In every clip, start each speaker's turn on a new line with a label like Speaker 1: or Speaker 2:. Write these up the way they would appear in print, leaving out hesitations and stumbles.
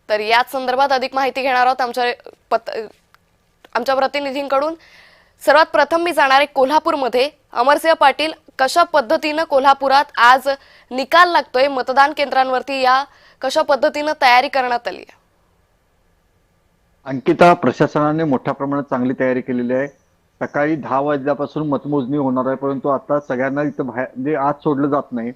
Speaker 1: तर याच संदर्भात अधिक माहिती घेणार आहोत आमच्या प्रतिनिधींकडून। सर्वात प्रथम मी जाणार आहे कोल्हापूरमध्ये। अमरसिंह पाटील, कशा पद्धतीने कोल्हापुरात आज निकाल लागतोय मतदान केंद्रांवरती, या कशा पद्धतीने तयारी करण्यात आली आहे?
Speaker 2: अंकिता, प्रशासनाने मोठ्या प्रमाणात चांगली तयारी केलेली आहे। सकाळी 10 वाजल्यापासून मतमोजणी होणार आहे, परंतु आता सगळ्यांना इथं बाहेर म्हणजे आत सोडलं जात नाही।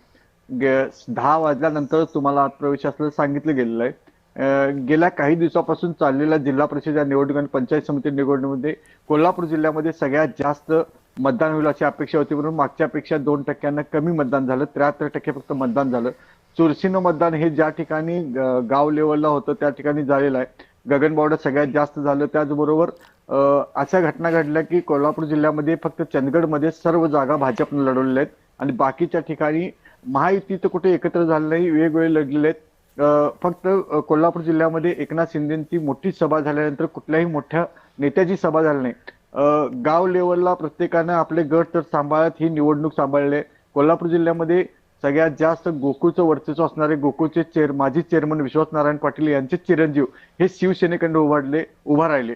Speaker 2: 10 वाजल्यानंतर तुम्हाला आत प्रवेश असल्याचं सांगितलं गेलेलं आहे। गेल्या काही दिवसापासून चाललेल्या जिल्हा परिषद निवडणूक आणि पंचायत समिती निवडणुकीमध्ये कोल्हापूर जिल्ह्यामध्ये सगळ्यात जास्त मतदान होईल अशी अपेक्षा होती, म्हणून मागच्यापेक्षा 2% कमी मतदान झालं। 73% फक्त मतदान झालं। चुरशीनं मतदान हे ज्या ठिकाणी गाव लेवलला होतं त्या ठिकाणी झालेलं आहे। गगनबावड्यात सगळ्यात जास्त झालं। त्याचबरोबर अशा घटना घडल्या की कोल्हापूर जिल्ह्यामध्ये फक्त चंदगडमध्ये सर्व जागा भाजपने लढवलेल्या आहेत आणि बाकीच्या ठिकाणी महायुती तर कुठे एकत्र झालं नाही, वेगवेगळे लढलेले आहेत। फक्त कोल्हापूर जिल्ह्यामध्ये एकनाथ शिंदेची मोठी सभा झाल्यानंतर कुठल्याही मोठ्या नेत्याची सभा झाली नाही। गाव लेवलला प्रत्येकानं आपले गट तर सांभाळत ही निवडणूक सांभाळले। कोल्हापूर जिल्ह्यामध्ये सगळ्यात जास्त गोकुळचं वर्चस्व असणारे गोकुळचे माजी चेअरमन विश्वास नारायण पाटील यांचे चिरंजीव हे शिवसेनेकडे उभा राहिले।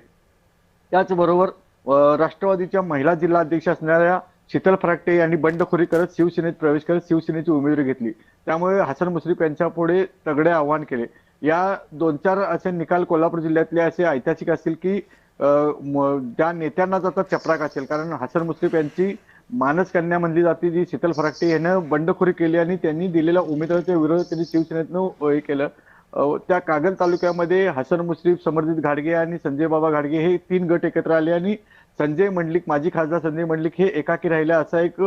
Speaker 2: त्याचबरोबर राष्ट्रवादीच्या महिला जिल्हा अध्यक्ष असणाऱ्या शीतल फराटे यांनी बंडखोरी करत शिवसेनेत प्रवेश करत शिवसेनेची उमेदवारी घेतली। त्यामुळे हसन मुश्रीफ यांच्या पुढे तगडे आव्हान केले। या 2-4 असे निकाल कोल्हापूर जिल्ह्यातले असे ऐतिहासिक असतील की त्या नेत्यांनाच आता चपराक असेल, कारण हसन मुश्रीफ यांची मानस कन्या म्हणली जाते जी शीतल फराटे यानं बंडखोरी केली आणि त्यांनी दिलेल्या उमेदवाराच्या विरोधात त्यांनी शिवसेनेतनं हे केलं। त्या कागल तालुक्यामध्ये हसन मुश्रीफ, समरजित घाडगे आणि संजय बाबा घाडगे हे 3 गट एकत्र आले आणि संजय मंडलिक, माजी खासदार संजय मंडलिक हे एकाकी राहिले असा एक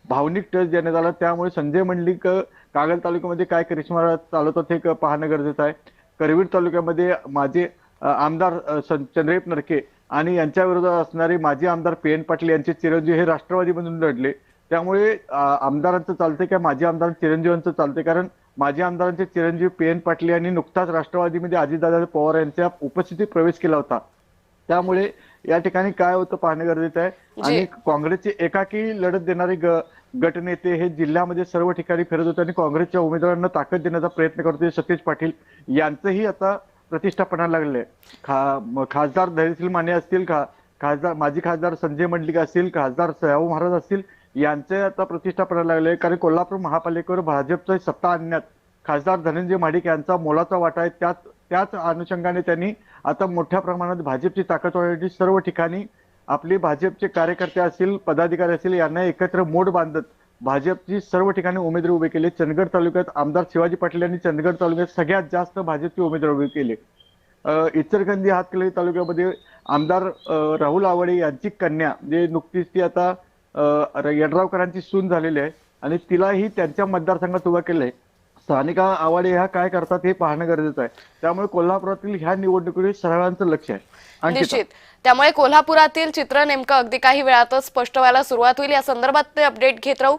Speaker 2: भावनिक टच देण्यात आला। त्यामुळे संजय मंडलिक कागल तालुक्यामध्ये काय करिश्मा चालवतात हे पाहणं गरजेचं आहे। करवीर तालुक्यामध्ये माझे आमदार चंद्रदेव नरके आणि यांच्या विरोधात असणारे माजी आमदार PN पाटील यांचे चिरंजीव हे राष्ट्रवादीमधून लढले। त्यामुळे आमदारांचं चालते का माजी आमदार चिरंजीवांचं चालते, कारण माजी आमदारांचे चिरंजीव PN पाटील यांनी नुकताच राष्ट्रवादीमध्ये अजितदादा पवार यांच्या उपस्थितीत प्रवेश केला होता। त्यामुळे या ठिकाणी काय होतं पाहणं गरजेचं आहे। आणि काँग्रेसचे एकाकी लढत देणारे गटनेते हे जिल्ह्यामध्ये सर्व ठिकाणी फिरत होते आणि काँग्रेसच्या उमेदवारांना ताकद देण्याचा प्रयत्न करतोय। सतीश पाटील यांचंही आता प्रतिष्ठा पणाला लागले। खासदार धैर्यशील माने असतील, खासदार माजी खासदार संजय मंडलिक असतील, खासदार शाहू महाराज असतील, यांचे आता प्रतिष्ठा पणाला लागले। कारण कोल्हापूर महापालिकेवर भाजपचं सत्ता आणण्यात खासदार धनंजय महाडिक यांचा मोलाचा वाटा आहे। त्याच अनुषंगाने त्यांनी आता मोठ्या प्रमाणात भाजपची ताकद वाढवण्यासाठी सर्व ठिकाणी आपले भाजपचे कार्यकर्ते असतील, पदाधिकारी असतील, यांना एकत्र मोड बांधत भाजपची सर्व ठिकाणी उमेदवार उभे केले। चंदगड तालुक्यात आमदार शिवाजी पाटील यांनी चंदगड तालुक्यात सगळ्यात जास्त भाजपचे उमेदवार उभे केले। इचलकरंजी हातकणंगले तालुक्यामध्ये आमदार राहुल आवाडे यांची कन्या जे नुकतीच ती आता यड्रावकरांची सून झालेली आहे आणि तिलाही त्यांच्या मतदारसंघात उभा केलंय। स्थानिका आवाडे ह्या काय करतात हे पाहणं गरजेचं आहे। त्यामुळे कोल्हापुरातील ह्या निवडणुकीकडे सर्वांचं लक्ष आहे।
Speaker 1: निश्चित, त्यामुळे कोल्हापुरातील चित्र नेमकं अगदी काही वेळातच स्पष्ट व्हायला सुरुवात होईल। या संदर्भात ते अपडेट घेत राहू।